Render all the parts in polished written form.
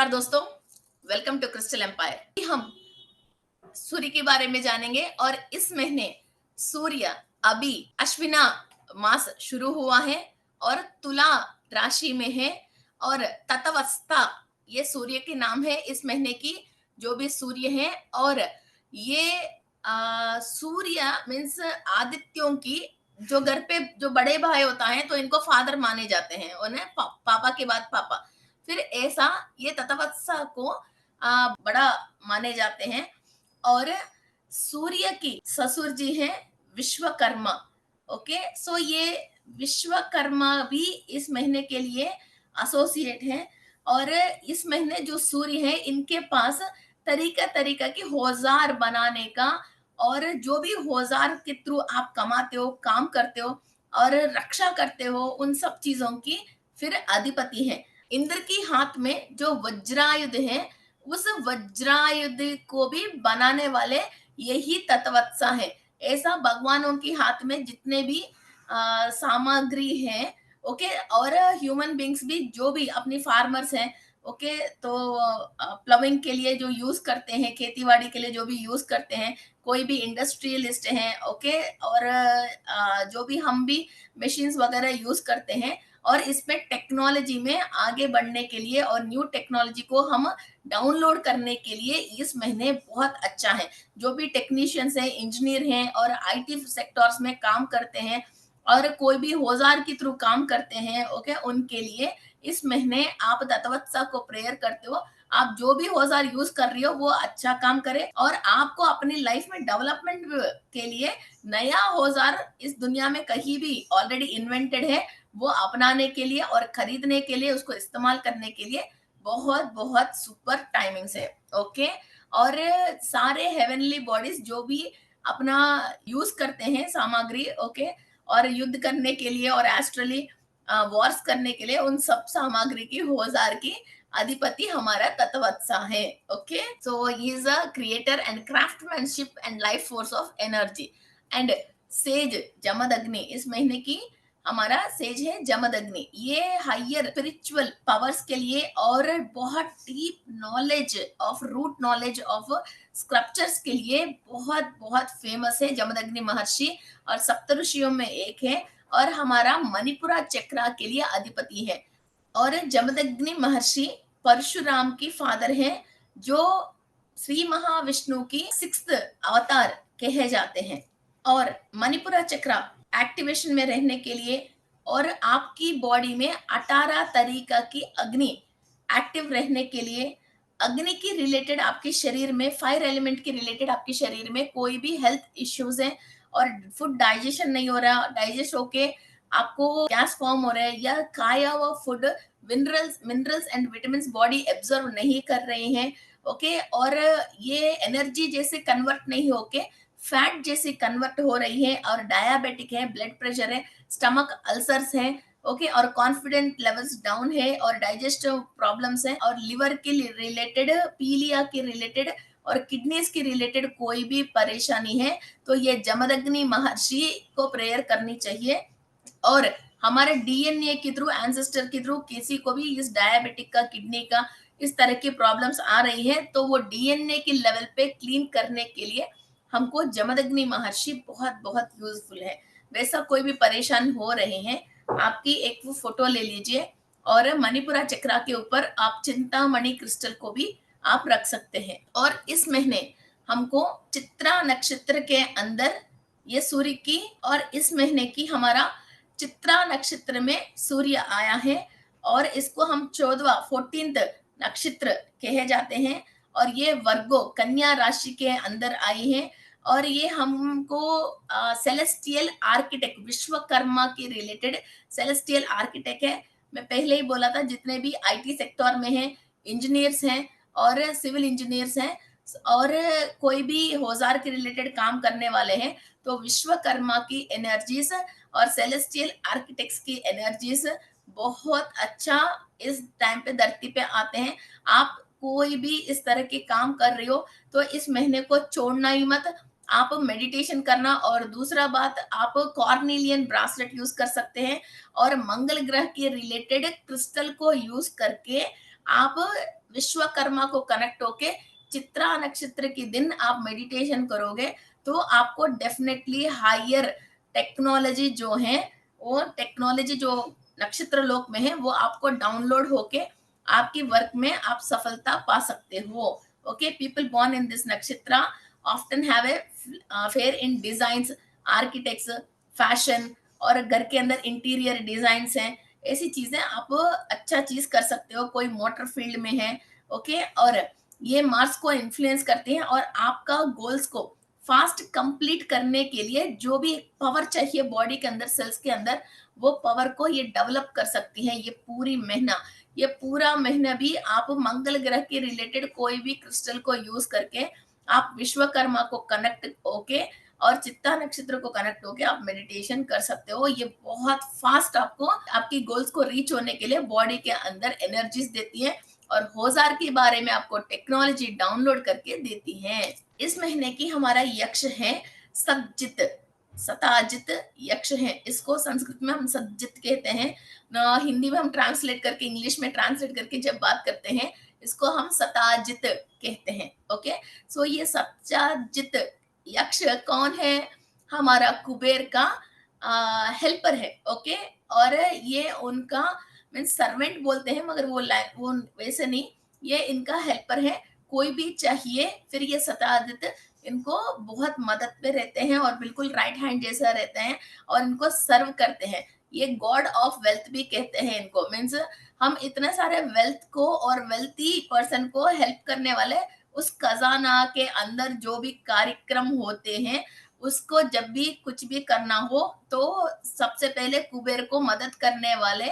नमस्कार दोस्तों, welcome to crystal empire. हम सूर्य के बारे में जानेंगे और इस महीने सूर्य अभी अश्विना मास शुरू हुआ है और तुला राशि में है और तटवस्था ये सूर्य के नाम है इस महीने की जो भी सूर्य है। और ये सूर्य मीन्स आदित्यों की जो घर पे जो बड़े भाई होता है तो इनको फादर माने जाते हैं उन्हें पापा के बाद पापा। फिर ऐसा ये तटवस्था को बड़ा माने जाते हैं। और सूर्य की ससुर जी हैं विश्वकर्मा। ओके, सो ये विश्वकर्मा भी इस महीने के लिए एसोसिएट है। और इस महीने जो सूर्य है इनके पास तरीका तरीका के औजार बनाने का और जो भी औजार के थ्रू आप कमाते हो, काम करते हो और रक्षा करते हो, उन सब चीजों की फिर अधिपति है। इंद्र की हाथ में जो वज्रायुध है उस वज्रायुध को भी बनाने वाले यही तत्वत्सा है। ऐसा भगवानों के हाथ में जितने भी सामग्री है, ओके, और ह्यूमन बींग्स भी जो भी अपनी फार्मर्स हैं, ओके, तो प्लविंग के लिए जो यूज करते हैं, खेतीबाड़ी के लिए जो भी यूज करते हैं, कोई भी इंडस्ट्रियलिस्ट हैं, ओके, और जो भी हम भी मशीन्स वगैरह यूज करते हैं और इसमें टेक्नोलॉजी में आगे बढ़ने के लिए और न्यू टेक्नोलॉजी को हम डाउनलोड करने के लिए इस महीने बहुत अच्छा है। जो भी टेक्नीशियंस हैं, इंजीनियर हैं और आईटी सेक्टर्स में काम करते हैं और कोई भी औजार के थ्रू काम करते हैं, ओके, उनके लिए इस महीने आप दत्तवत्सा को प्रेयर करते हो, आप जो भी औजार यूज कर रही हो वो अच्छा काम करे और आपको अपनी लाइफ में डेवलपमेंट के लिए नया औजार इस दुनिया में कहीं भी ऑलरेडी इन्वेंटेड है वो अपनाने के लिए और खरीदने के लिए, उसको इस्तेमाल करने के लिए बहुत बहुत सुपर टाइमिंग्स है। ओके, और सारे हेवनली बॉडीज जो भी अपना यूज करते हैं सामग्री, ओके, और युद्ध करने के लिए और एस्ट्रली वॉर्स करने के लिए, उन सब सामग्री की औजार की अधिपति हमारा तत्वत्सा है। Okay, so he is a creator and craftsmanship and life force of energy. And says Jamadagni इस महीने की हमारा सेज है जमदग्नि। ये हायर स्पिरिचुअल पावर्स के लिए और बहुत deep knowledge of root knowledge of scriptures के लिए बहुत बहुत फेमस है जमदग्नि महर्षि और सप्तऋषियों में एक है और हमारा मणिपुरा चक्रा के लिए अधिपति है। और जमदग्नि महर्षि परशुराम की फादर है जो श्री महाविष्णु की सिक्स्थ अवतार कहे जाते हैं। और मणिपुरा चक्रा एक्टिवेशन में रहने के लिए और आपकी बॉडी में 18 तरीका की अग्नि एक्टिव रहने के लिए, अग्नि की रिलेटेड आपके शरीर में, फायर एलिमेंट के रिलेटेड आपके शरीर में कोई भी हेल्थ इश्यूज है और फूड डाइजेशन नहीं हो रहा, डाइजेस्ट होके आपको गैस फॉर्म हो रहा है या खाया हुआ food minerals minerals and vitamin body absorb नहीं कर रहे हैं, ओके, और ये एनर्जी जैसे कन्वर्ट नहीं होके फैट जैसे कन्वर्ट हो रही है और डायबिटिक है, ब्लड प्रेशर है, स्टमक अल्सर्स है, ओके, और कॉन्फिडेंट लेवल्स डाउन है और डाइजेस्टिव प्रॉब्लम्स है और लिवर के रिलेटेड, पीलिया के रिलेटेड और किडनीज के रिलेटेड कोई भी परेशानी है तो ये जमदग्नि महर्षि को प्रेयर करनी चाहिए। और हमारे डीएनए के थ्रू, एंसेस्टर के थ्रू किसी को भी इस डायबिटिक का, किडनी का इस तरह की प्रॉब्लम्स आ रही है तो वो डीएनए के लेवल पे क्लीन करने के लिए हमको जमदग्नि महर्षि बहुत बहुत यूजफुल है। वैसा कोई भी परेशान हो रहे हैं, आपकी एक वो फोटो ले लीजिए और मणिपुरा चक्रा के ऊपर आप चिंतामणि क्रिस्टल को भी आप रख सकते हैं। और इस महीने हमको चित्रा नक्षत्र के अंदर ये सूर्य की, और इस महीने की हमारा चित्रा नक्षत्र में सूर्य आया है और इसको हम 14th नक्षत्र कहे जाते हैं और ये वर्गो कन्या राशि के अंदर आई है और ये हमको सेलेस्टियल आर्किटेक्ट, विश्वकर्मा के रिलेटेड सेलेस्टियल आर्किटेक्ट है। मैं पहले ही बोला था जितने भी आईटी सेक्टर में हैं, इंजीनियर्स हैं और सिविल इंजीनियर्स हैं और कोई भी औजार के रिलेटेड काम करने वाले हैं तो विश्वकर्मा की एनर्जीज और सेलेस्टियल आर्किटेक्ट्स की एनर्जीज बहुत अच्छा इस टाइम पे धरती पे आते हैं। आप कोई भी इस तरह के काम कर रही हो तो इस महीने को छोड़ना ही मत। आप मेडिटेशन करना और दूसरा बात आप कॉर्निलियन ब्रासलेट यूज कर सकते हैं और मंगल ग्रह के रिलेटेड क्रिस्टल को यूज करके आप विश्वकर्मा को कनेक्ट होके चित्रा नक्षत्र के दिन आप मेडिटेशन करोगे तो आपको डेफिनेटली हायर टेक्नोलॉजी जो है, वो टेक्नोलॉजी जो नक्षत्र लोक में है वो आपको डाउनलोड होके आपकी वर्क में आप सफलता पा सकते हो। Okay, people born in this nakshatra often have a fair in designs, architects, fashion और घर के अंदर इंटीरियर डिजाइन्स हैं, ऐसी चीजें आप अच्छा चीज कर सकते हो। कोई मोटर फील्ड में है, ओके, और ये मार्स को इन्फ्लुएंस करते हैं और आपका गोल्स को फास्ट कंप्लीट करने के लिए जो भी पावर चाहिए बॉडी के अंदर, सेल्स के अंदर, वो पावर को ये डेवलप कर सकती हैं। ये पूरा महीना भी आप मंगल ग्रह के रिलेटेड कोई भी क्रिस्टल को यूज करके आप विश्वकर्मा को कनेक्ट होके और चित्ता नक्षत्र को कनेक्ट होके आप मेडिटेशन कर सकते हो। ये बहुत फास्ट आपको आपकी गोल्स को रीच होने के लिए बॉडी के अंदर एनर्जीज देती है और औजार के बारे में आपको टेक्नोलॉजी डाउनलोड करके देती है। इस महीने की हमारा यक्ष है सतजित, सताजित यक्ष है। इसको संस्कृत में हम सतजित कहते हैं, हिंदी में हम ट्रांसलेट करके, इंग्लिश में ट्रांसलेट करके जब बात करते हैं इसको हम सताजित कहते हैं। ओके, सो ये सताजित यक्ष कौन है? हमारा कुबेर का हेल्पर है। ओके, और ये उनका मीन सर्वेंट बोलते हैं, मगर वो वैसे नहीं, ये इनका हेल्पर है। कोई भी चाहिए, फिर ये सताजित इनको बहुत मदद पे रहते हैं और बिल्कुल राइट हैंड जैसा रहते हैं और इनको सर्व करते हैं। ये गॉड ऑफ वेल्थ भी कहते हैं इनको। मीन्स हम इतने सारे वेल्थ को और वेल्थी पर्सन को हेल्प करने वाले, उस खजाना के अंदर जो भी कार्यक्रम होते हैं उसको जब भी कुछ भी करना हो तो सबसे पहले कुबेर को मदद करने वाले,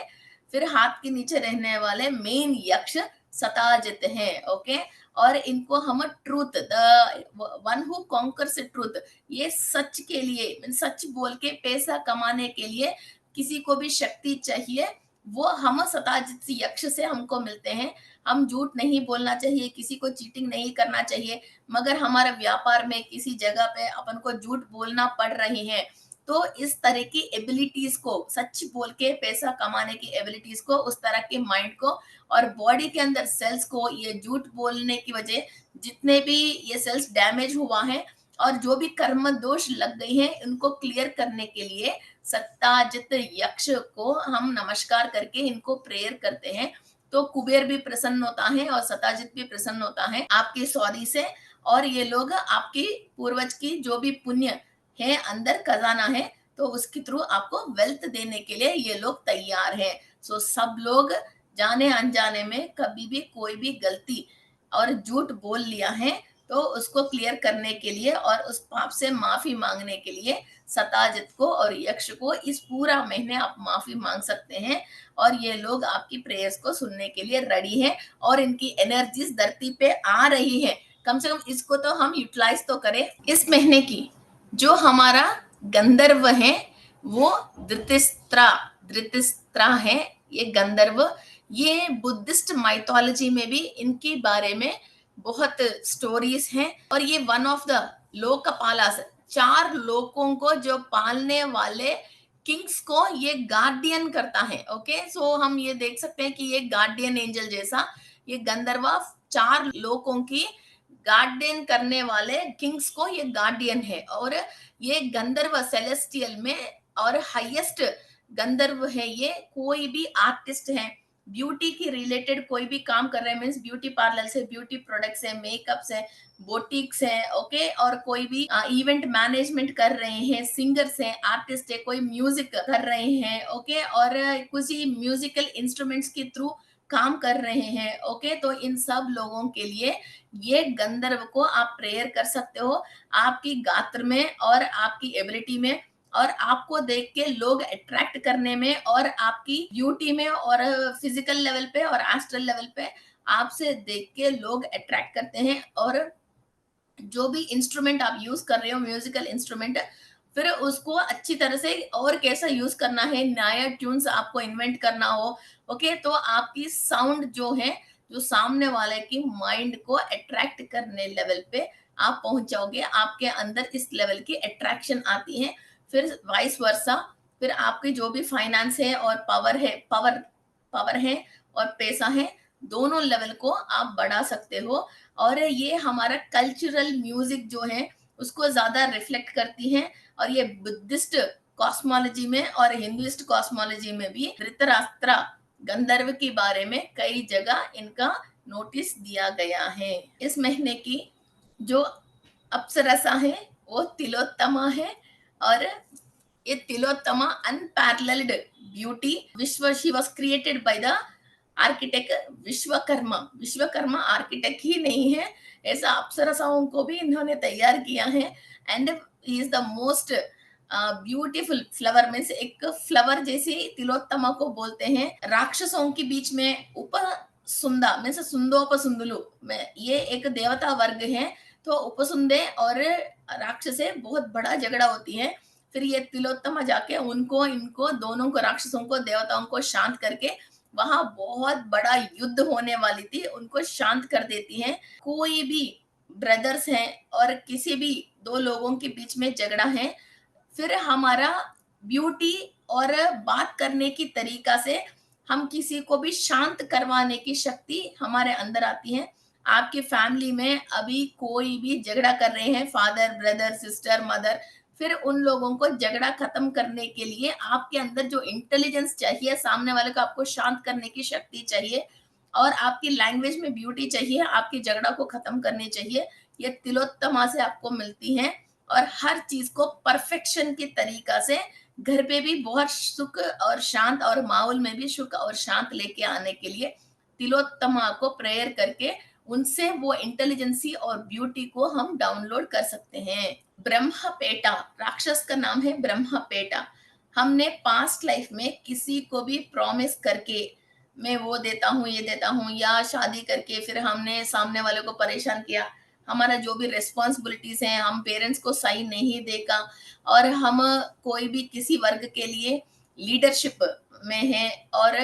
फिर हाथ के नीचे रहने वाले मेन यक्ष सताजित हैं। ओके, और इनको हम truth, the one who conquers truth, ये सच के लिए, सच बोल के पैसा कमाने के लिए किसी को भी शक्ति चाहिए, वो हम सताजित यक्ष से हमको मिलते हैं। हम झूठ नहीं बोलना चाहिए, किसी को चीटिंग नहीं करना चाहिए, मगर हमारे व्यापार में किसी जगह पे अपन को झूठ बोलना पड़ रही है तो इस तरह की एबिलिटीज को, सच बोल के पैसा कमाने की एबिलिटीज को, उस तरह के माइंड को और बॉडी के अंदर सेल्स को, ये झूठ बोलने की वजह जितने भी ये सेल्स डैमेज हुआ है और जो भी कर्म दोष लग गई है उनको क्लियर करने के लिए सत्ताजित यक्ष को हम नमस्कार करके इनको प्रेयर करते हैं। तो कुबेर भी प्रसन्न होता है और सताजित भी प्रसन्न होता है आपकी सौरी से, और ये लोग आपकी पूर्वज की जो भी पुण्य है, अंदर खजाना है, तो उसके थ्रू आपको वेल्थ देने के लिए ये लोग तैयार हैं। सो सब लोग जाने अनजाने में कभी भी कोई भी गलती और झूठ बोल लिया है तो उसको क्लियर करने के लिए और उस पाप से माफी मांगने के लिए सताजित को और यक्ष को इस पूरा महीने आप माफी मांग सकते हैं और ये लोग आपकी प्रेयर्स को सुनने के लिए रेडी हैं और इनकी एनर्जीज धरती पे आ रही है। कम से कम इसको तो हम यूटिलाइज तो करें। इस महीने की जो हमारा गंधर्व है वो धृतराष्ट्र, धृतराष्ट्र है ये गंधर्व। ये बुद्धिस्ट माइथोलॉजी में भी इनके बारे में बहुत स्टोरीज हैं और ये वन ऑफ द लोकपालास, 4 लोकों को जो पालने वाले किंग्स को ये गार्डियन करता है। ओके, सो हम ये देख सकते हैं कि ये गार्डियन एंजल जैसा ये गंधर्वा 4 लोकों की गार्डियन करने वाले किंग्स को ये गार्डियन है। और ये गंधर्व सेलेस्टियल में और हाईएस्ट गंधर्व है। ये कोई भी आर्टिस्ट है, ब्यूटी की रिलेटेड कोई भी काम कर रहे हैं, मीन्स ब्यूटी पार्लर से, ब्यूटी प्रोडक्ट्स है, मेकअप्स है, बोटिक्स है, ओके, और कोई भी इवेंट मैनेजमेंट कर रहे हैं, सिंगर्स हैं, आर्टिस्ट है, कोई म्यूजिक कर रहे हैं, ओके, और किसी म्यूजिकल इंस्ट्रूमेंट्स के थ्रू काम कर रहे हैं। ओके, तो इन सब लोगों के लिए ये गंधर्व को आप प्रेयर कर सकते हो आपकी गात्र में और आपकी एबिलिटी में, और आपको देख के लोग अट्रैक्ट करने में और आपकी ब्यूटी में और फिजिकल लेवल पे और एस्ट्रल लेवल पे आपसे देख के लोग अट्रैक्ट करते हैं। और जो भी इंस्ट्रूमेंट आप यूज कर रहे हो, म्यूजिकल इंस्ट्रूमेंट, फिर उसको अच्छी तरह से और कैसा यूज करना है, नया ट्यून्स आपको इन्वेंट करना हो, ओके, तो आपकी साउंड जो है, जो सामने वाले की माइंड को अट्रैक्ट करने लेवल पे आप पहुंच जाओगे। आपके अंदर इस लेवल की अट्रैक्शन आती है। फिर वाइस वर्सा, फिर आपकी जो भी फाइनेंस है और पावर है, पावर है और पैसा है, दोनों लेवल को आप बढ़ा सकते हो। और ये हमारा कल्चरल म्यूजिक जो है उसको ज्यादा रिफ्लेक्ट करती है। और ये बुद्धिस्ट कॉस्मोलॉजी में और हिंदुइस्ट कॉस्मोलॉजी में भी धृतराष्ट्र गंधर्व के बारे में कई जगह इनका नोटिस दिया गया है। इस महीने की जो अप्सरसा है वो तिलोत्तमा है। और ये तिलोत्तमा अनपैरेलल्ड ब्यूटी, विश्व she was created by the architect Vishwakarma. Vishwakarma architect ही नहीं है, ऐसा अप्सरसाओं को भी इन्होंने तैयार किया है। And he is the most beautiful flower, means एक फ्लावर जैसे तिलोत्तमा को बोलते हैं। राक्षसों के बीच में उपसुंदा मीन्स सुंदोपसुंदलु में ये एक देवता वर्ग है। तो उपसुंदे और राक्षसे बहुत बड़ा झगड़ा होती है। फिर ये तिलोत्तमा जाके उनको इनको दोनों को राक्षसों को देवताओं को शांत करके, वहां बहुत बड़ा युद्ध होने वाली थी, उनको शांत कर देती है। कोई भी ब्रदर्स हैं और किसी भी दो लोगों के बीच में झगड़ा है, फिर हमारा ब्यूटी और बात करने की तरीका से हम किसी को भी शांत करवाने की शक्ति हमारे अंदर आती है। आपकी फैमिली में अभी कोई भी झगड़ा कर रहे हैं, फादर ब्रदर सिस्टर मदर, फिर उन लोगों को झगड़ा खत्म करने के लिए आपके अंदर जो इंटेलिजेंस चाहिए, सामने वाले को आपको शांत करने की शक्ति चाहिए और आपकी लैंग्वेज में ब्यूटी चाहिए, आपकी झगड़ा को खत्म करनी चाहिए, ये तिलोत्तमा से आपको मिलती है। और हर चीज को परफेक्शन के तरीका से घर पे भी बहुत सुख और शांत और माहौल में भी सुख और शांत लेके आने के लिए तिलोत्तमा को प्रेयर करके उनसे वो इंटेलिजेंसी और ब्यूटी को हम डाउनलोड कर सकते हैं। ब्रह्मपेटा राक्षस का नाम है ब्रह्मपेटा। हमने पास्ट लाइफ में किसी को भी प्रॉमिस करके मैं वो देता हूँ ये देता हूँ, या शादी करके फिर हमने सामने वाले को परेशान किया, हमारा जो भी रिस्पॉन्सिबिलिटीज हैं हम पेरेंट्स को सही नहीं देगा, और हम कोई भी किसी वर्ग के लिए लीडरशिप में है और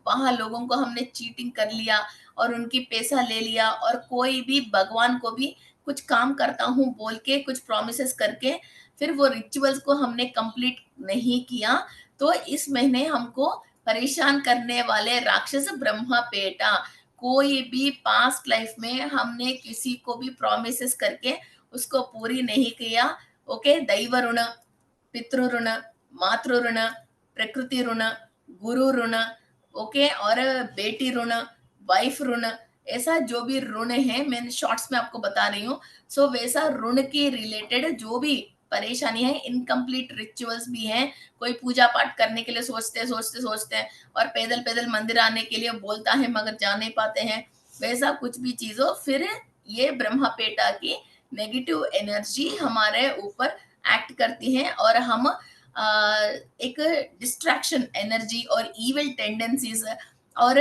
वहां लोगों को हमने चीटिंग कर लिया और उनकी पैसा ले लिया, और कोई भी भगवान को भी कुछ काम करता हूँ बोल के कुछ प्रोमिस करके फिर वो रिचुअल्स को हमने कंप्लीट नहीं किया, तो इस महीने हमको परेशान करने वाले राक्षस ब्रह्मपेटा, कोई भी पास्ट लाइफ में हमने किसी को भी प्रोमिस करके उसको पूरी नहीं किया, ओके, दैव ऋण, पितृ ऋण, मातृ ऋण, प्रकृति ऋण, गुरु ऋण, ओके, और बेटी ऋण, वाइफ ऋण, ऐसा जो भी ऋण है मैं शॉर्ट्स में आपको बता रही हूँ। सो वैसा ऋण के रिलेटेड जो भी परेशानी है, इनकम्प्लीट रिचुअल्स भी हैं, कोई पूजा पाठ करने के लिए सोचते हैं और पैदल पैदल मंदिर आने के लिए बोलता है मगर जा नहीं पाते हैं, वैसा कुछ भी चीज हो, फिर ये ब्रह्मपेटा की नेगेटिव एनर्जी हमारे ऊपर एक्ट करती है और हम एक डिस्ट्रैक्शन एनर्जी और इविल टेंडेंसीज और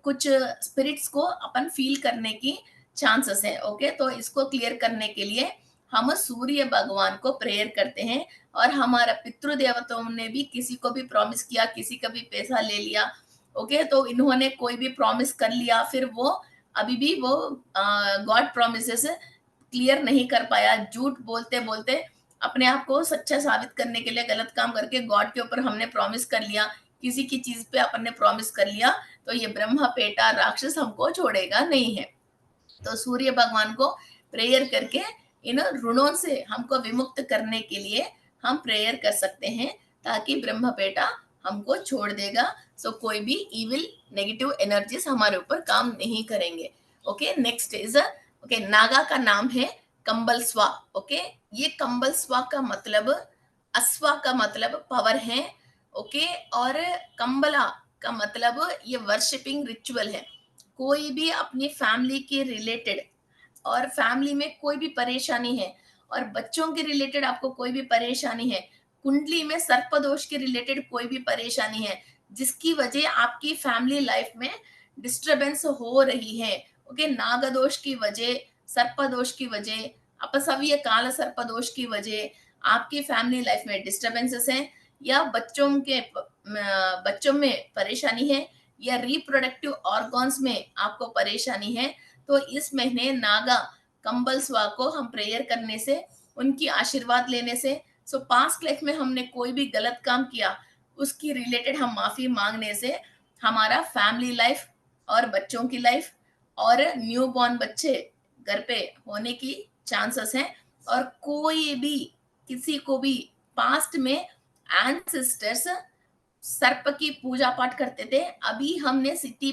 कुछ स्पिरिट्स को अपन फील करने की चांसेस है। ओके, तो इसको क्लियर करने के लिए हम सूर्य भगवान को प्रेयर करते हैं। और हमारा पितृ देवताओं ने भी किसी को भी प्रॉमिस किया, किसी का भी पैसा ले लिया, ओके, तो इन्होंने कोई भी प्रॉमिस कर लिया, फिर वो अभी भी वो गॉड प्रॉमिसेस क्लियर नहीं कर पाया, झूठ बोलते बोलते अपने आप को सच्चा साबित करने के लिए गलत काम करके गॉड के ऊपर हमने प्रॉमिस कर लिया, किसी की चीज पे अपन ने प्रॉमिस कर लिया, तो ये ब्रह्मपेटा राक्षस हमको छोड़ेगा नहीं है। तो सूर्य भगवान को प्रेयर करके इन ऋणों से हमको विमुक्त करने के लिए हम प्रेयर कर सकते हैं, ताकि ब्रह्मपेटा हमको छोड़ देगा। सो कोई भी इविल नेगेटिव एनर्जीज हमारे ऊपर काम नहीं करेंगे। Okay, next is okay, Naga का नाम है कंबल स्वा। ओके, ये कंबल स्वा का मतलब, अस्वा का मतलब पावर है, ओके, और कंबला का मतलब ये वर्शिपिंग रिचुअल है। कोई भी अपनी फैमिली के रिलेटेड और फैमिली में कोई भी परेशानी है और बच्चों के रिलेटेड आपको कोई भी परेशानी है, कुंडली में सर्पदोष के रिलेटेड कोई भी परेशानी है जिसकी वजह आपकी फैमिली लाइफ में डिस्टरबेंस हो रही है, ओके, नागदोष की वजह, सर्पदोष की वजह, अपसव्य काल सर्पदोष की वजह आपकी फैमिली लाइफ में डिस्टरबेंसेस हैं, या बच्चों में परेशानी है, या रिप्रोडक्टिव ऑर्गन्स में आपको परेशानी है, तो इस महीने नागा कंबल स्वा को हम प्रेयर करने से, उनकी आशीर्वाद लेने से, सो पास्ट लाइफ में हमने कोई भी गलत काम किया उसकी रिलेटेड हम माफी मांगने से हमारा फैमिली लाइफ और बच्चों की लाइफ और न्यू बॉर्न बच्चे घर पे होने की चांसेस हैं। और कोई भी किसी को भी पास्ट में एंसेस्टर्स सर्प की पूजा पाठ करते थे, अभी हमने सिटी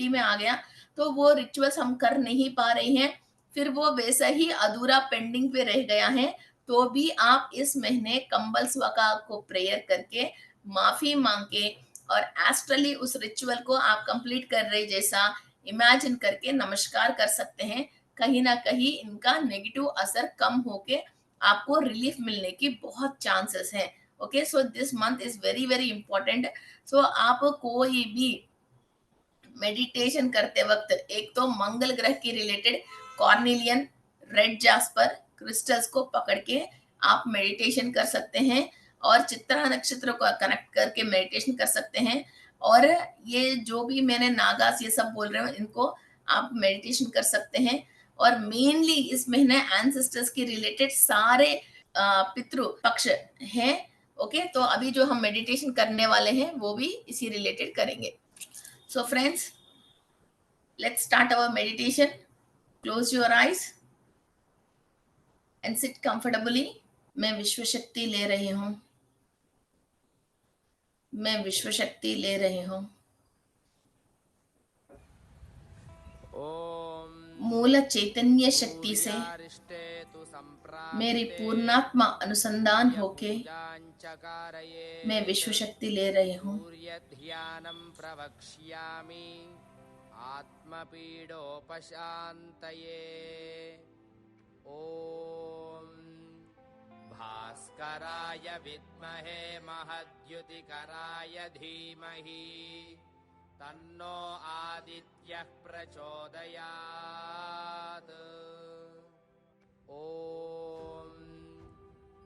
में आ गया तो वो रिचुअल्स हम कर नहीं पा रहे हैं, फिर वो वैसा ही अधूरा पेंडिंग पे रह गया है। तो भी आप इस महीने कंबल स्वका को प्रेयर करके माफी मांग के और एस्ट्रली उस रिचुअल को आप कंप्लीट कर रहे जैसा इमेजिन करके नमस्कार कर सकते हैं। कहीं ना कहीं इनका नेगेटिव असर कम होके आपको रिलीफ मिलने की बहुत चांसेस है। Okay, so this month is very very important. सो आप कोई भी मेडिटेशन करते वक्त एक तो मंगल ग्रह की रिलेटेड कॉर्निलियन, रेड जास्पर क्रिस्टल्स को पकड़ के आप मेडिटेशन कर सकते हैं और चित्रा नक्षत्र को कनेक्ट करके मेडिटेशन कर सकते हैं। और ये जो भी मैंने नागास ये सब बोल रहे हो इनको आप मेडिटेशन कर सकते हैं। और मेनली इस महीने एंसेस्टर्स की रिलेटेड सारे पितृ पक्ष हैं। ओके, तो अभी जो हम मेडिटेशन करने वाले हैं वो भी इसी रिलेटेड करेंगे। So friends, let's start our meditation. Close your eyes and sit comfortably. मैं विश्व शक्ति ले रही हूँ, मैं विश्व शक्ति ले रही हूँ। मूल चैतन्य शक्ति से मेरी पूर्णात्मा अनुसंधान होके मैं विश्व शक्ति ले रही हूँ। आत्मपीडोपशान्तये। ॐ भास्कराय विद्महे महद्युतिकराय धीमहि तन्नो आदित्यः प्रचोदयात्। ॐ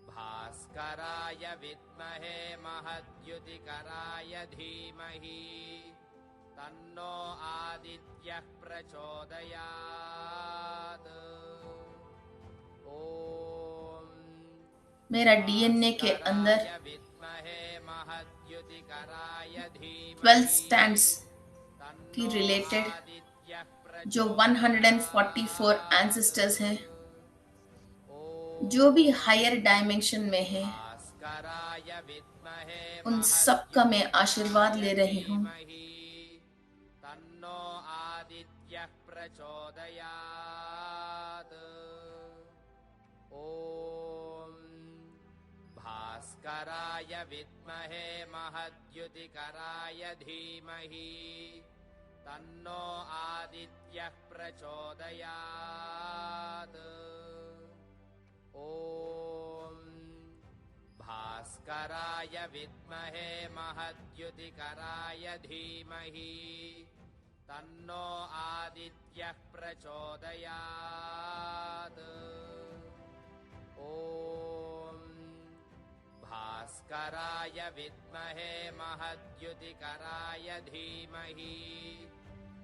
भास्कराय विद्महे महद्युतिकराय धीमहि तन्नो आदित्यः प्रचोदयात्। ॐ मेरा डीएनए के अंदर विद्महे महद्युतिकराय धीमहि 12 स्टैंड्स की रिलेटेड जो 144 एंसेस्टर्स हैं, जो भी हायर डायमेंशन में है, उन सब का मैं आशीर्वाद ले रही हूँ। तन्नो आदित्यः प्रचोदयात्। ॐ भास्कराय विद्महे महद्युतिकराय धीमहि तन्नो आदित्यः प्रचोदयात्। ॐ भास्कराय विद्महे महद्युतिकराय धीमहि तन्नो आदित्यः प्रचोदयात्। ॐ भास्कराय विद्महे महद्युतिकराय धीमहि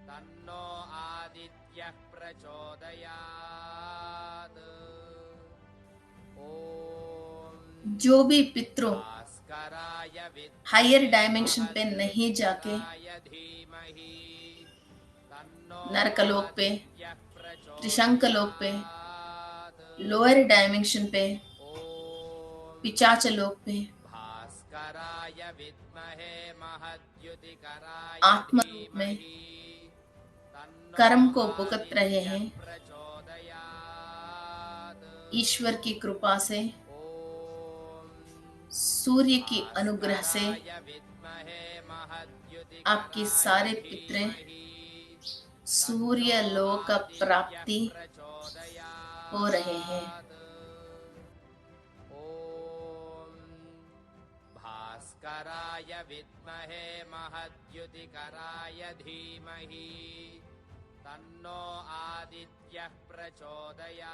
तन्नो आदित्यः प्रचोदयात्। ॐ जो भी पितृ हायर डायमेंशन पे नहीं जाके नरकलोक पे, त्रिशंकलोक पे, लोअर डायमेंशन पे, पिचाचलोक पे आत्म रूप में कर्म को भुगत रहे हैं, ईश्वर की कृपा से, सूर्य की अनुग्रह से आपकी सारे पितृ सूर्य लोक प्राप्ति हो रहे हैं। भास्कराय विद्महे महद्युतिकराय धीमहि तन्नो आदित्यः प्रचोदयात्।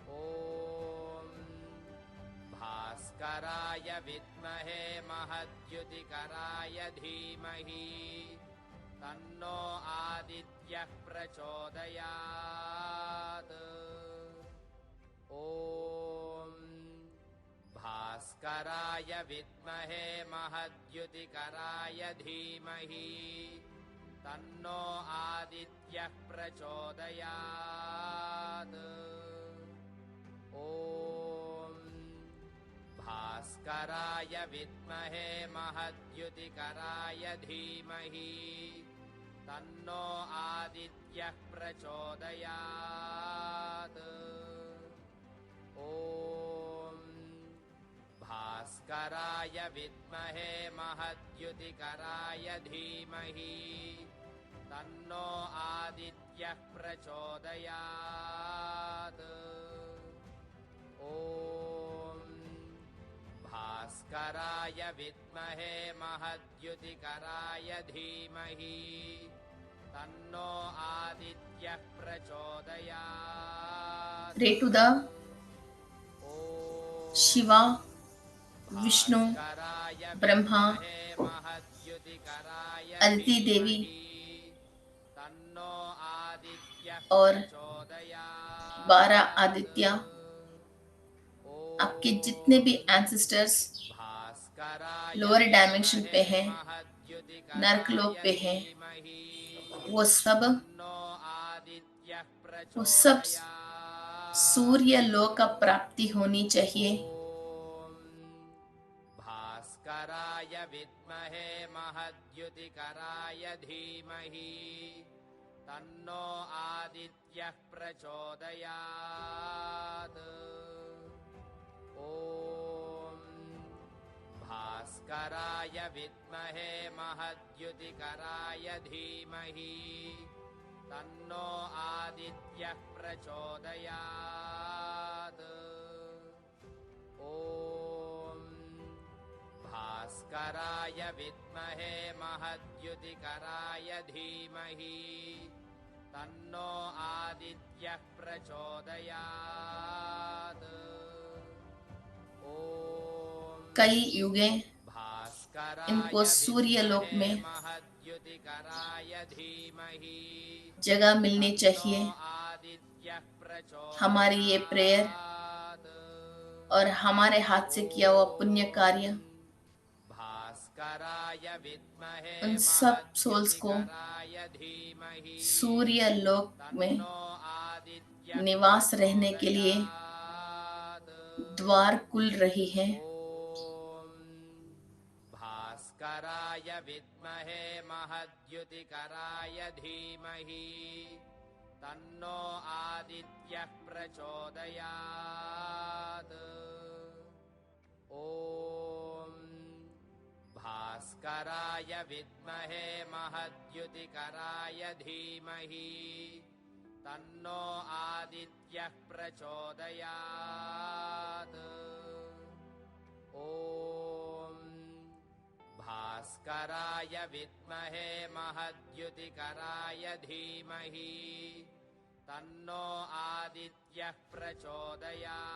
ॐ भास्कराय विद्महे महद्युतिकराय धीमहि तन्नो आदित्यः प्रचोदयात्। ॐ भास्कराय विद्महे महद्युतिकराय धीमहि तन्नो आदित्यः प्रचोदयात् ॐ भास्कराय विद्महे महद्युतिकराय धीमहि तन्नो आदित्यः प्रचोदयात् ॐ भास्कराय विद्महे महद्युतिकराय धीमहि तन्नो आदित्यः प्रचोदयात् ॐ भास्कराय विद्महे महद्युतिकराय धीमहि तन्नो आदित्यः प्रचोदयात्। Pray to the Shiva, Vishnu, Brahma, Aditi Devi और 12 आदित्य, आपके जितने भी एंसेस्टर्स लोअर डायमेंशन पे हैं, नरकलोक पे हैं, वो सब सूर्य लोक का प्राप्ति होनी चाहिए। भास्कराय विद्महे महद्युतिकराय धीमहि तन्नो आदित्यः प्रचोदयात् ॐ भास्कराय विद्महे महद्युतिकराय धीमहि तन्नो आदित्यः प्रचोदयात् ॐ भास्कराय विद्महे महद्युतिकराय धीमहि तन्नो आदित्यः प्रचोदयात् ॐ कई युगे इनको सूर्य लोक में जगह मिलनी चाहिए। हमारी ये प्रेयर और हमारे हाथ से किया हुआ पुण्य कार्य उन सब सोल्स को सूर्य लोक में निवास रहने के लिए द्वार खुल रही है। भास्कराय विद्महे महद्युतिकराय धीमहि तन्नो आदित्यः प्रचोदयात् ॐ भास्कराय विद्महे महद्युतिकराय धीमहि तन्नो आदित्यः प्रचोदयात् ॐ भास्कराय विद्महे महद्युतिकराय धीमहि तन्नो आदित्यः प्रचोदयात्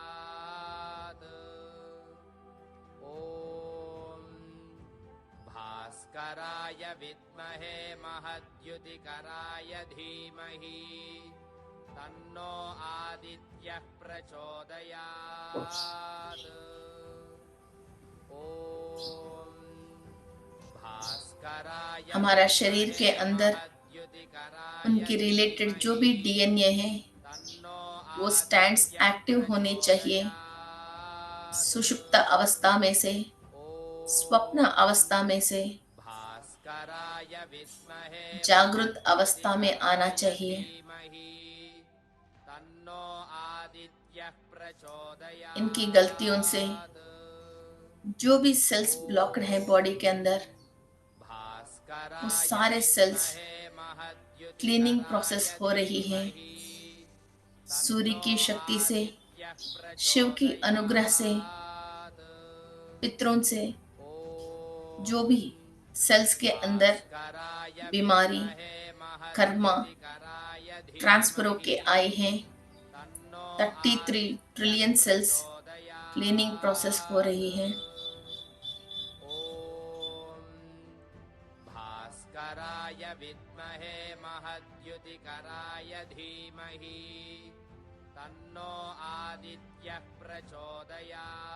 ॐ भास्कराय विद्महे महद्युतिकराय धीमहि तन्नो आदित्यः प्रचोदयात् ॐ हमारा शरीर के अंदर उनके रिलेटेड जो भी डीएनए है वो स्टैंड्स एक्टिव होने चाहिए। सुषुप्त अवस्था में से, स्वप्न अवस्था में से जागृत अवस्था में आना चाहिए। इनकी गलतियों से जो भी सेल्स ब्लॉक्ड है बॉडी के अंदर, वो सारे सेल्स क्लीनिंग प्रोसेस हो रही है। सूर्य की शक्ति से, शिव की अनुग्रह से, पितरों से जो भी सेल्स के अंदर बीमारी, कर्मा ट्रांसफर होके आए हैं, 33 ट्रिलियन सेल्स क्लीनिंग प्रोसेस हो रही है। भास्कराय विद्महे महद्युतिकराय धीमहि तन्नो आदित्यः प्रचोदयात्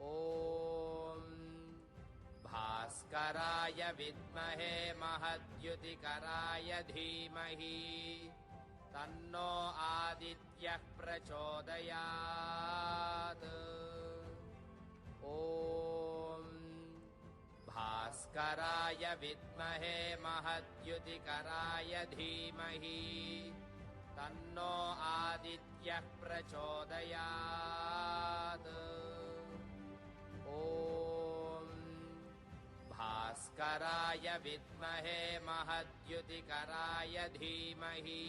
ॐ भास्कराय विद्महे महद्युतिकराय धीमहि तन्नो आदित्यः प्रचोदयात् ॐ भास्कराय विद्महे महद्युतिकराय धीमहि तन्नो आदित्यः प्रचोदयात् ॐ भास्कराय विद्महे महद्युतिकराय धीमहि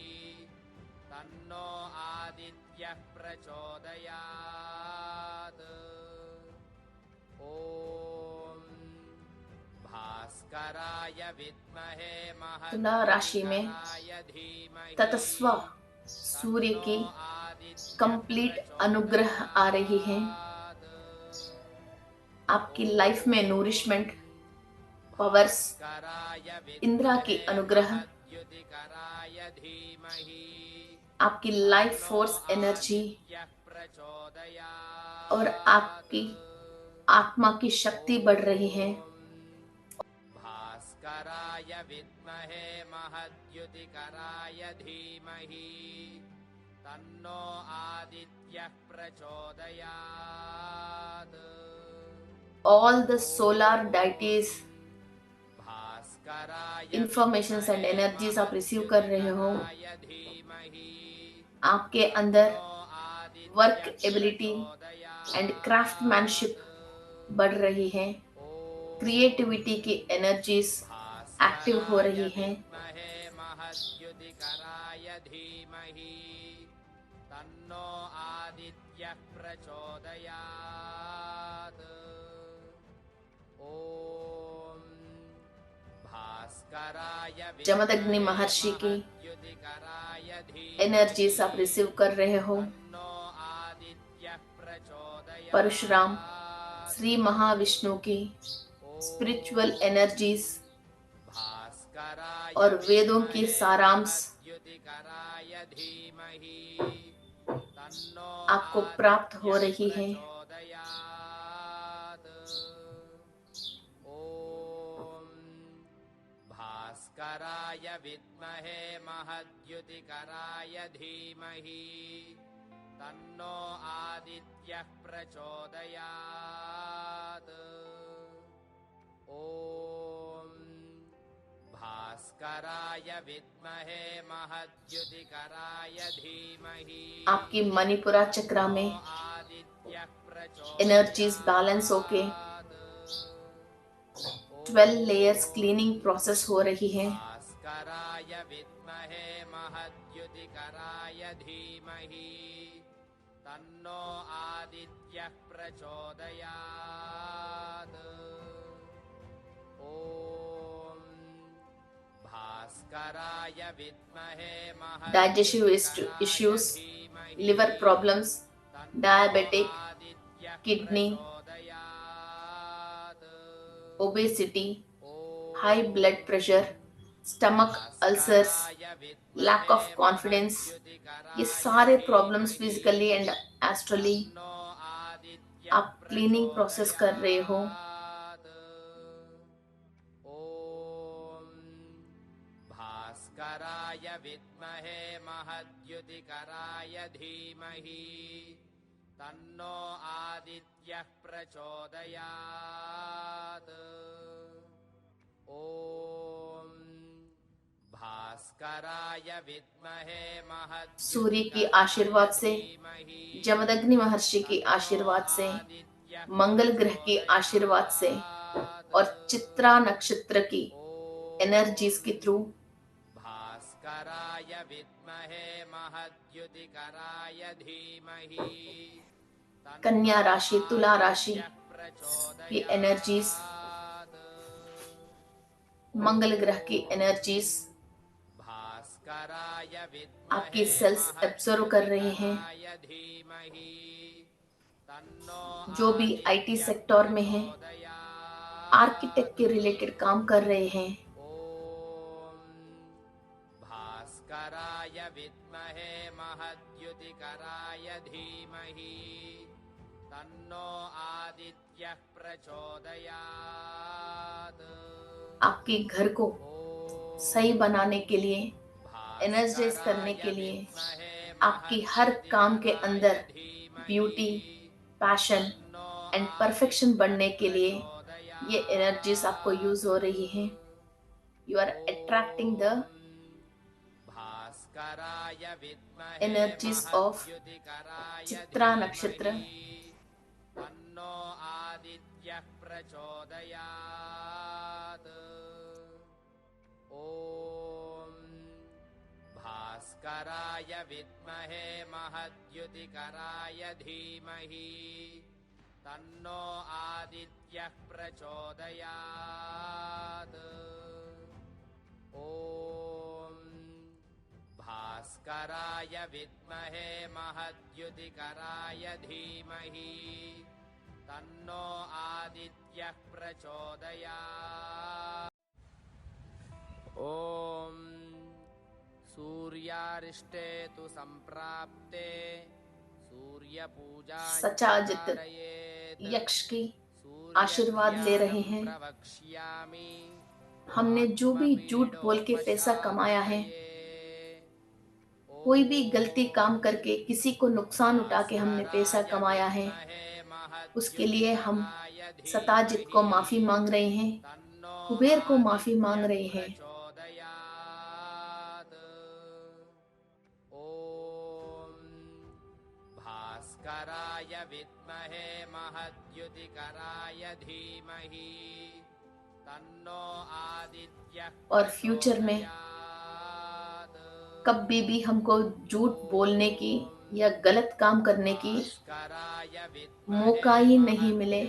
तन्नो आदित्यः प्रचोदयात् ॐ भास्कराय विद्महे तुला राशि में महद्युतिकराय धीमहि ततस्व सूर्य की कंप्लीट अनुग्रह आ रही है। आपकी लाइफ में नूरिशमेंट पावर्स, इंद्रा की अनुग्रह, आपकी लाइफ फोर्स एनर्जी और आपकी आत्मा की शक्ति बढ़ रही है। भास्कराय विद्महे महद्युतिकराय धीमहि तन्नो आदित्यः प्रचोदयात् All the solar deities informations and energies आप रिसीव कर रहे हो। आपके अंदर वर्क एबिलिटी एंड क्राफ्टमैनशिप बढ़ रही है। क्रिएटिविटी की एनर्जीज एक्टिव हो रही हैं। महद्युतिकराय धीमहि तन्नो आदित्यः प्रचोदयात् ॐ भास्कराय जमदग्नि महर्षि की विद्युतिकराय एनर्जीज आप रिसीव कर रहे हो। तन्नो आदित्यः प्रचोदयात् परशुराम, श्री महाविष्णु की स्पिरिचुअल एनर्जीज भास्कराय और वेदों की सारांश विद्युतिकराय धीमहि तन्नो आपको प्राप्त हो रही है। प्रचोदयात् ॐ भास्कराय विद्महे महद्युतिकराय धीमहि तन्नो आदित्यः प्रचोदयात् ॐ भास्कराय विद्महे महद्युतिकराय धीमहि आपकी मणिपुरा चक्रा में आदित्यः एनर्जीज बैलेंस होके 12 लेयर्स क्लीनिंग प्रोसेस हो रही है। भास्कराय विद्महे महद्युतिकराय धीमहि तन्नो आदित्यः प्रचोदयात् ॐ भास्कराय विद्महे digestive issues, liver problems, diabetic, kidney, obesity, high blood pressure, stomach ulcers, lack of confidence, ये सारे प्रॉब्लम्स फिजिकली एंड एस्ट्रली आप क्लीनिंग प्रोसेस कर रहे हो। भास्कराय विद्महे महद्युतिकराय धीमहि तन्नो आदित्यः प्रचोदयात् ॐ भास्कराय विद्महे सूर्य की आशीर्वाद से, जमदग्नि महर्षि की आशीर्वाद से, मंगल ग्रह की आशीर्वाद से और चित्रा नक्षत्र की एनर्जीज के थ्रू भास्कराय विद्महे महद्युतिकराय धीमहि कन्या राशि, तुला राशि की एनर्जीज, मंगल ग्रह की एनर्जीज भास्कराय आपकी सेल्स एब्जॉर्व कर रहे हैं। धीमहि तन्नो जो भी आईटी सेक्टर में है, आर्किटेक्ट के रिलेटेड काम कर रहे हैं, भास्कराय विद्महे महद्युतिकराय धीमहि तन्नो आदित्यः आदित्यः प्रचोदयात् आपके घर को सही बनाने के लिए, एनर्जाइज करने भास्कराय के लिए, विद्महे आपकी हर काम के महद्युतिकराय अंदर धीमहि ब्यूटी, पैशन तन्नो एंड परफेक्शन आदित्यः बढ़ने के लिए ये एनर्जीज आपको यूज हो प्रचोदयात् रही हैं. यू आर अट्रैक्टिंग द ॐ भास्कराय विद्महे energies of महद्युतिकराय चित्रा नक्षत्र. धीमहि तन्नो आदित्यः प्रचोदयात् ॐ भास्कराय विद्महे महद्युतिकराय धीमहि तन्नो आदित्यः प्रचोदयात् ॐ भास्कराय विद्महे महद्युतिकराय धीमहि तन्नो आदित्यः प्रचोदयात् ॐ सूर्यारिष्टे तु सम्प्राप्ते सूर्यपूजां सचाजित कारयेत् यक्ष की आशीर्वाद ले रहे सूर्यध्यानं हैं. प्रवक्ष्यामि हमने जो भी झूठ बोल के पैसा कमाया है, कोई भी गलती काम करके किसी को नुकसान उठा के हमने पैसा कमाया है, उसके लिए हम सताजित को माफी मांग रहे हैं, कुबेर को माफी मांग रहे हैं. भास्कराय विद्महे महद्युतिकराय धीमहि तन्नो आदित्यः और फ्यूचर में कभी भी हमको झूठ बोलने की या गलत काम करने की मौका ही नहीं मिले.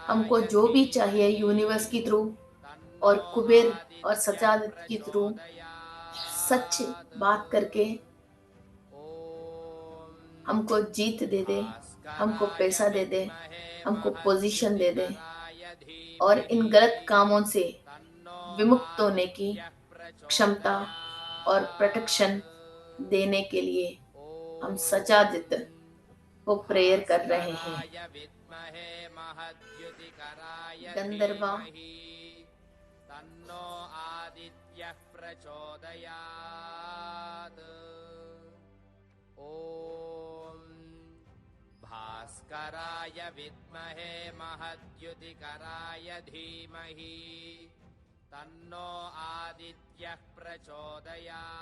हमको जो भी चाहिए यूनिवर्स की थ्रू और कुबेर और सजादत के थ्रू सच बात करके हमको जीत दे दे, हमको पैसा दे दे, हमको पोजीशन दे दे और इन गलत कामों से विमुक्त होने की क्षमता और प्रोटेक्शन देने के लिए हम सजादित को प्रेयर कर रहे हैं. गंधर्वा तन्नो आदित्यः प्रचोदयात् ॐ भास्कराय विद्महे महद्युतिकराय धीमहि तन्नो आदित्यः प्रचोदयात्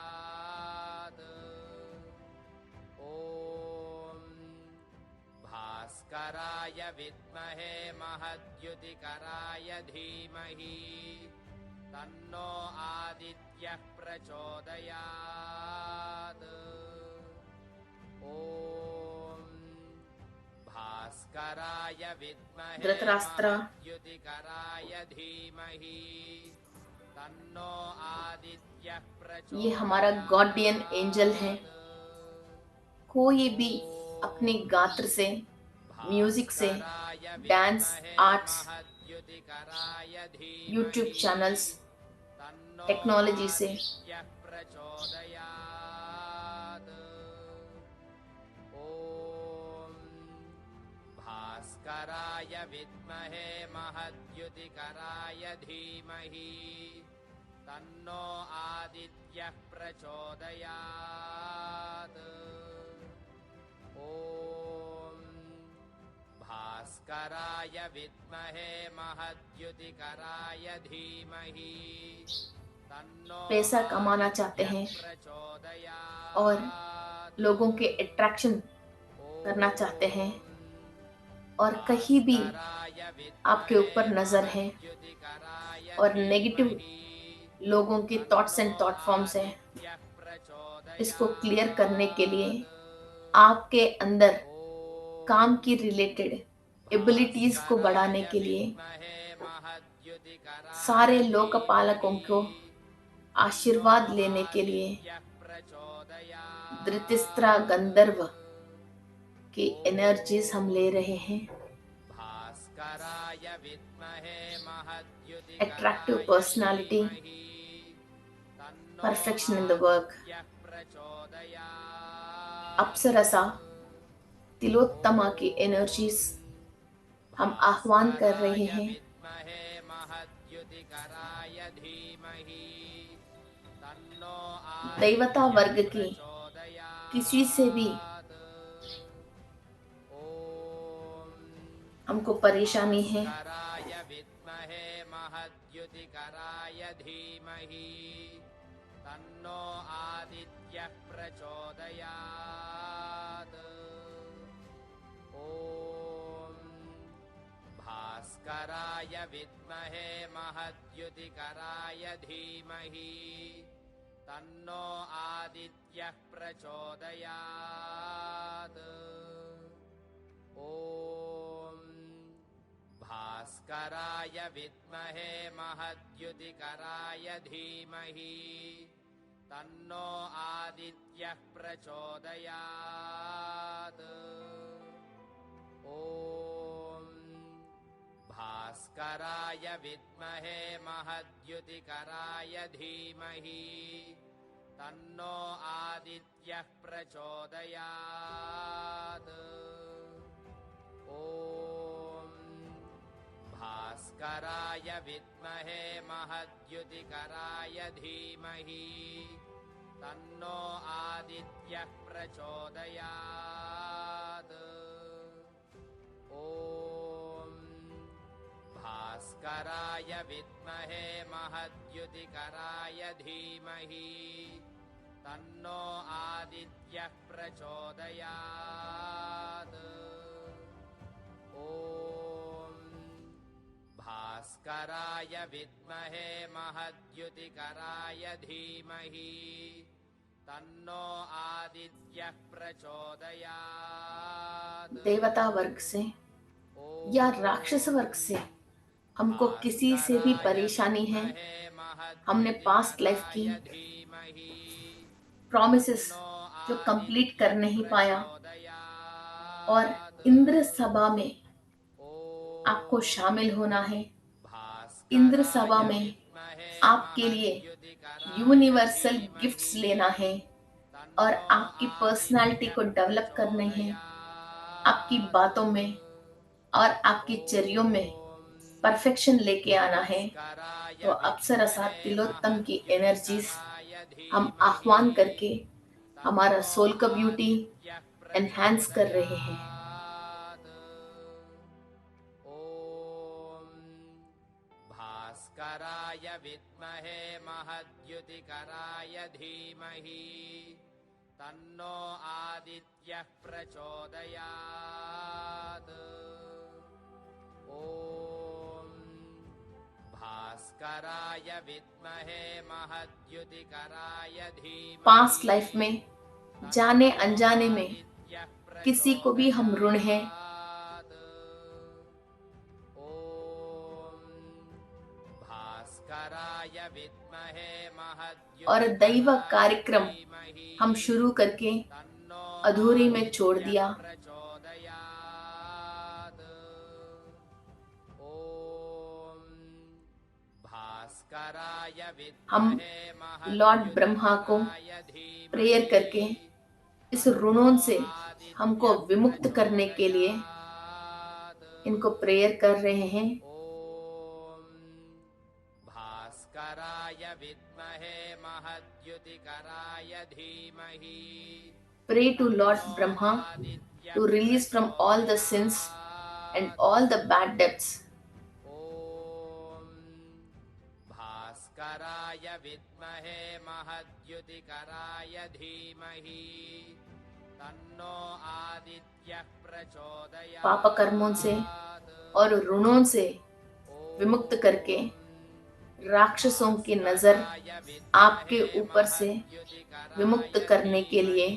ॐ भास्कराय विद्महे महद्युतिकराय धीमहि तन्नो आदित्यः प्रचोदयात् ॐ भास्कराय विद्महे धृतराष्ट्र महद्युतिकराय धीमहि तन्नो आदित्यः प्रचोदयात्. ये हमारा गॉर्डियन एंजल है. कोई भी अपने गात्र से, म्यूजिक से, dance, arts, YouTube channels, technology से भास्कराय विद्महे महद्युतिकराय धीमहि तन्नो आदित्यः प्रचोदयात् ॐ भास्कराय विद्महे महद्युतिकराय धीमहि तन्नो पैसा कमाना चाहते हैं प्रचोदयात् और लोगों के अट्रैक्शन करना चाहते हैं और कहीं भी आपके ऊपर नजर है और नेगेटिव लोगों के थॉट्स एंड थॉट फॉर्म्स है, इसको क्लियर करने के लिए आपके अंदर काम की रिलेटेड एबिलिटीज को बढ़ाने के लिए सारे लोकपालकों को आशीर्वाद लेने के लिए धृतराष्ट्र गंधर्व की एनर्जीज हम ले रहे हैं. Attractive personality, perfection in the work. अप्सरसा Tilottama की एनर्जीज हम आह्वान कर रहे हैं विद्महे महद्युतिकराय धीमहि तन्नो दैवता आदित्यः वर्ग की किसी से भी प्रचोदयात्। ॐ हमको परेशानी है, भास्कराय विद्महे महद्युतिकराय धीमहि तन्नो आदित्यः प्रचोदयात्। ॐ भास्कराय विद्महे महद्युतिकराय धीमहि तन्नो आदित्यः प्रचोदयात्। ॐ भास्कराय विद्महे महद्युतिकराय धीमहि तन्नो आदित्यः प्रचोदयात्। ॐ भास्कराय विद्महे महद्युतिकराय धीमहि तन्नो आदित्यः प्रचोदयात्। ॐ भास्कराय विद्महे महद्युतिकराय धीमहि तन्नो आदित्यः प्रचोदयात्। ॐ भास्कराय विद्महे महद्युतिकराय धीमहि तन्नो आदित्यः प्रचोदयात्। ॐ भास्कराय विद्महे महद्युतिकराय धीमहि तन्नो आदित्यः प्रचोदयात्। देवता वर्ग से या राक्षस वर्ग से हमको किसी से भी परेशानी है। हमने पास्ट लाइफ की प्रॉमिसेस जो कंप्लीट कर नहीं पाया और इंद्र सभा में आपको शामिल होना है। इंद्र सभा में आपके लिए यूनिवर्सल गिफ्ट्स लेना है और आपकी पर्सनालिटी को डेवलप करनी है। आपकी बातों में और आपकी चर्यों में परफेक्शन लेके आना है। तो अप्सरा तिलोत्तम की एनर्जीज हम आह्वान करके हमारा सोल का ब्यूटी एनहांस कर रहे हैं। भास्कराय विद्महे महद्युतिकराय धीमहि तन्नो आदित्यः प्रचोदयात्। ॐ भास्कराय विद्महे महद्युतिकराय धीमहि पास्ट लाइफ में जाने अनजाने में किसी को भी हम ऋण हैं। और दैव कार्यक्रम हम शुरू करके अधूरी में छोड़ दिया। हम लॉर्ड ब्रह्मा को प्रेयर करके इस ऋणों से हमको विमुक्त करने के लिए इनको प्रेयर कर रहे हैं। भास्कराय विद्महे महद्युतिकराय धीमहि Pray to Lord Brahma to release from all the sins and all the bad debts. भास्कराय विद्महे महद्युतिकराय धीमहि तन्नो आदित्यः प्रचोदयात्। पाप कर्मों से और ऋणों से विमुक्त करके राक्षसों की नजर आपके ऊपर से विमुक्त करने के लिए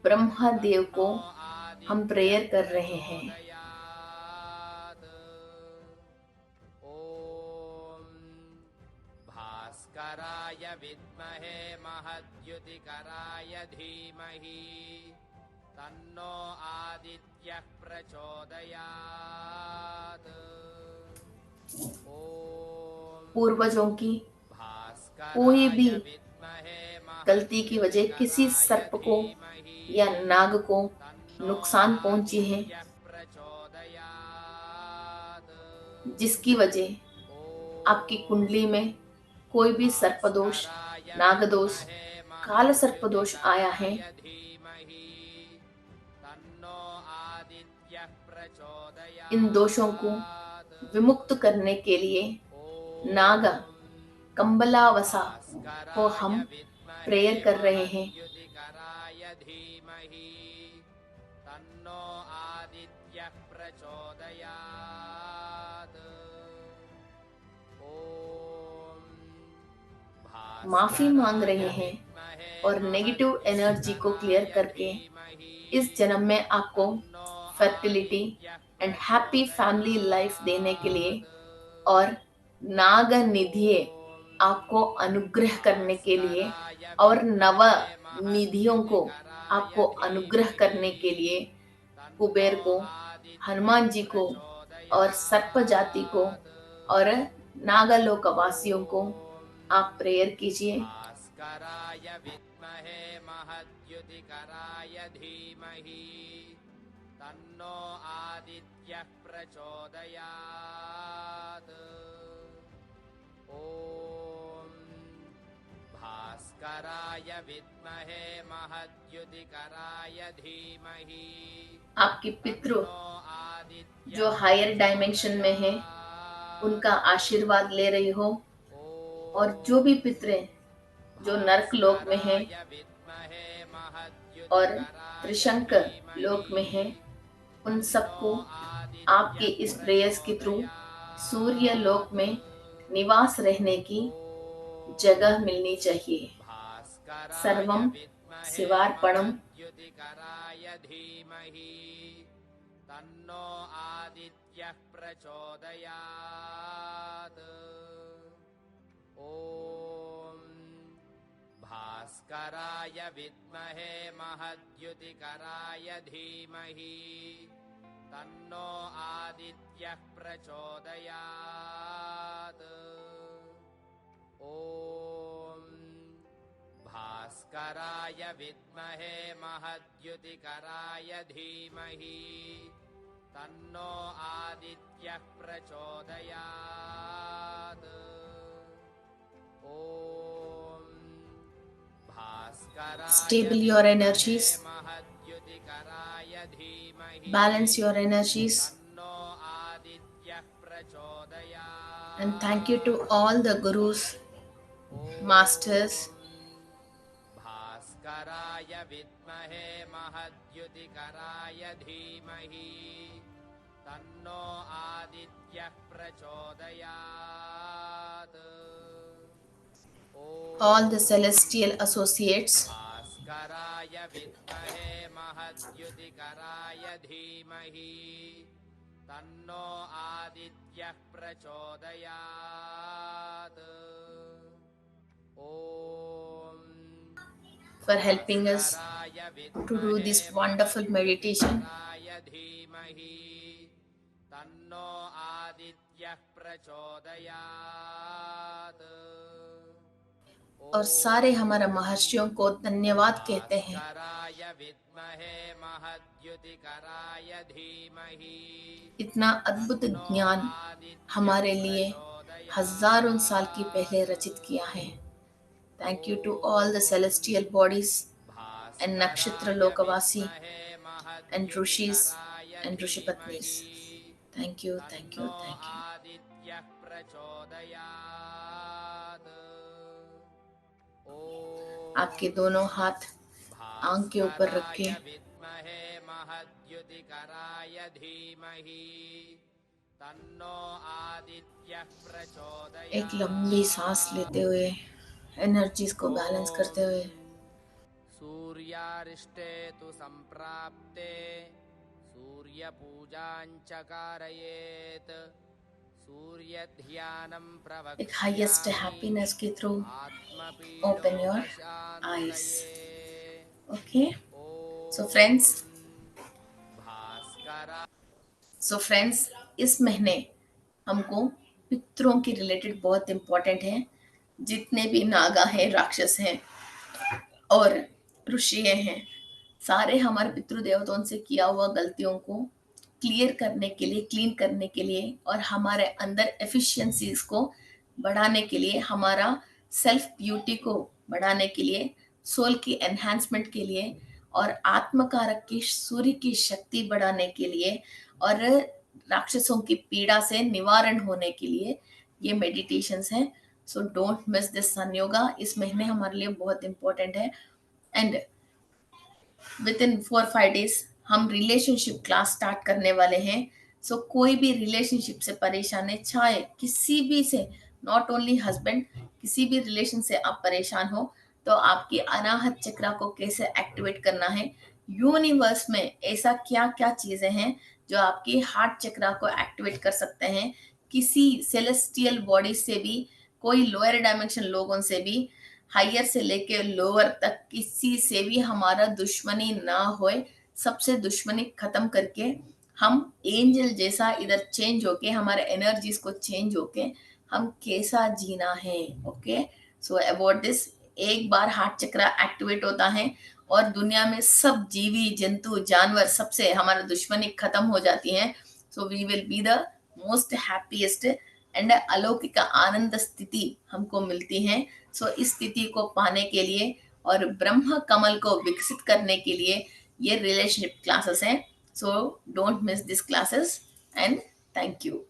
ब्रह्मा देव को हम प्रेयर कर रहे हैं। भास्कराय विद्महे महद्युतिकराय धीमहि तन्नो आदित्यः प्रचोदयात्। पूर्वजों की कोई भी गलती की वजह किसी सर्प को या नाग को नुकसान पहुंची है जिसकी वजह आपकी कुंडली में कोई भी सर्पदोष, नागदोष, काल सर्पदोष आया है, धीमहि तन्नो आदित्यः इन दोषों को प्रचोदयात् विमुक्त करने के लिए नाग कंबलावसा को हम विद्महे प्रेयर कर रहे हैं। महद्युतिकराय धीमहि तन्नो आदित्यः प्रचोदयात् ओम माफी मांग रहे हैं और नेगेटिव एनर्जी को क्लियर करके इस जन्म में आपको fertility and happy family life देने के लिए और नाग निधि आपको अनुग्रह करने के लिए और नव निधियों को आपको अनुग्रह करने के लिए कुबेर को, हनुमान जी को और सर्प जाति को और नागलोक वासियों को आप प्रेयर कीजिए। भास्कराय विद्महे महद्युतिकराय धीमहि तन्नो आदित्यः प्रचोदयात् ओम भास्कराय विद्महे महद्युतिकराय धीमहि आपके पितृ जो हायर डायमेंशन में है उनका आशीर्वाद ले रही हो और जो भी पितृ जो नरक लोक में है और त्रिशंक लोक में है उन सबको आपके इस प्रेयर्स के थ्रू सूर्य लोक में निवास रहने की जगह मिलनी चाहिए। सर्वम शिवार्पणम। धीमहि तन्नो आदित्यः प्रचोदयात् ओम भास्कराय विद्महे महद्युतिकराय धीमहि तन्नो आदित्यः प्रचोदयात् ओम भास्कराय विद्महे महद्युतिकराय धीमहि तन्नो आदित्यः प्रचोदयात् ओम Stable your energies, balance your energies, and thank you to all the gurus, masters, भास्कराय विद्महे महद्युतिकराय धीमहि तन्नो आदित्यः प्रचोदयात् all the celestial associates, भास्कराय विद्महे महद्युतिकराय धीमहि तन्नो आदित्यः प्रचोदयात् ओम for helping us to do this wonderful meditation. धीमहि तन्नो आदित्यः प्रचोदयात् और सारे हमारे महर्षियों को धन्यवाद कहते हैं। विद्महे महद्युतिकराय धीमहि इतना अद्भुत ज्ञान हमारे लिए हजारों साल की पहले रचित किया है। Thank you to all the celestial bodies and nakshatra lokavasi and rishis and rishipatnis. Thank you, thank you, thank you. आपके दोनों हाथ आंख के ऊपर रखें। एक लंबी सांस लेते हुए एनर्जीज को बैलेंस करते हुए सूर्यारिष्टे तु संप्राप्ते सूर्य पूजांच कारयेत सूर्य ध्यानं प्रवक्ष्यामि एक हाईएस्ट हैप्पीनेस के through open your eyes. Okay, so friends इस महीने हमको पितरों की रिलेटेड बहुत इम्पोर्टेंट है। जितने भी नागा हैं, राक्षस हैं और ऋषि हैं, सारे हमारे पितृदेवताओं से किया हुआ गलतियों को क्लियर करने के लिए, क्लीन करने के लिए और हमारे अंदर एफिशिएंसीज को बढ़ाने के लिए, हमारा सेल्फ ब्यूटी को बढ़ाने के लिए, सोल की एनहांसमेंट के लिए और आत्मकारक की सूर्य की शक्ति बढ़ाने के लिए और राक्षसों की पीड़ा से निवारण होने के लिए ये मेडिटेशंस हैं. सो डोंट मिस दिस सन योगा. इस महीने हमारे लिए बहुत इंपॉर्टेंट है. एंड विद इन 4-5 days हम रिलेशनशिप क्लास स्टार्ट करने वाले हैं. सो कोई भी रिलेशनशिप से परेशान है, चाहे किसी भी से, नॉट ओनली हस्बैंड, किसी भी रिलेशन से आप परेशान हो, तो आपकी अनाहत चक्रा को कैसे एक्टिवेट करना है, यूनिवर्स में ऐसा क्या क्या चीजें हैं जो आपकी हार्ट चक्रा को एक्टिवेट कर सकते हैं. किसी सेलेस्टियल बॉडी से भी, कोई लोअर डायमेंशन लोगों से भी, हायर से लेके लोअर तक किसी से भी हमारा दुश्मनी ना होए. सबसे दुश्मनी खत्म करके हम एंजल जैसा इधर चेंज होके, हमारे एनर्जीज को चेंज होके हम कैसा जीना है. ओके, सो अबाउट दिस, एक बार हार्ट चक्र एक्टिवेट होता है और दुनिया में सब जीवी जंतु जानवर सबसे हमारा दुश्मनी खत्म हो जाती है. So we will be the most happiest and अलौकिक आनंद स्थिति हमको मिलती है. सो इस स्थिति को पाने के लिए और ब्रह्म कमल को विकसित करने के लिए ये रिलेशनशिप क्लासेस हैं. So don't miss this classes and thank you.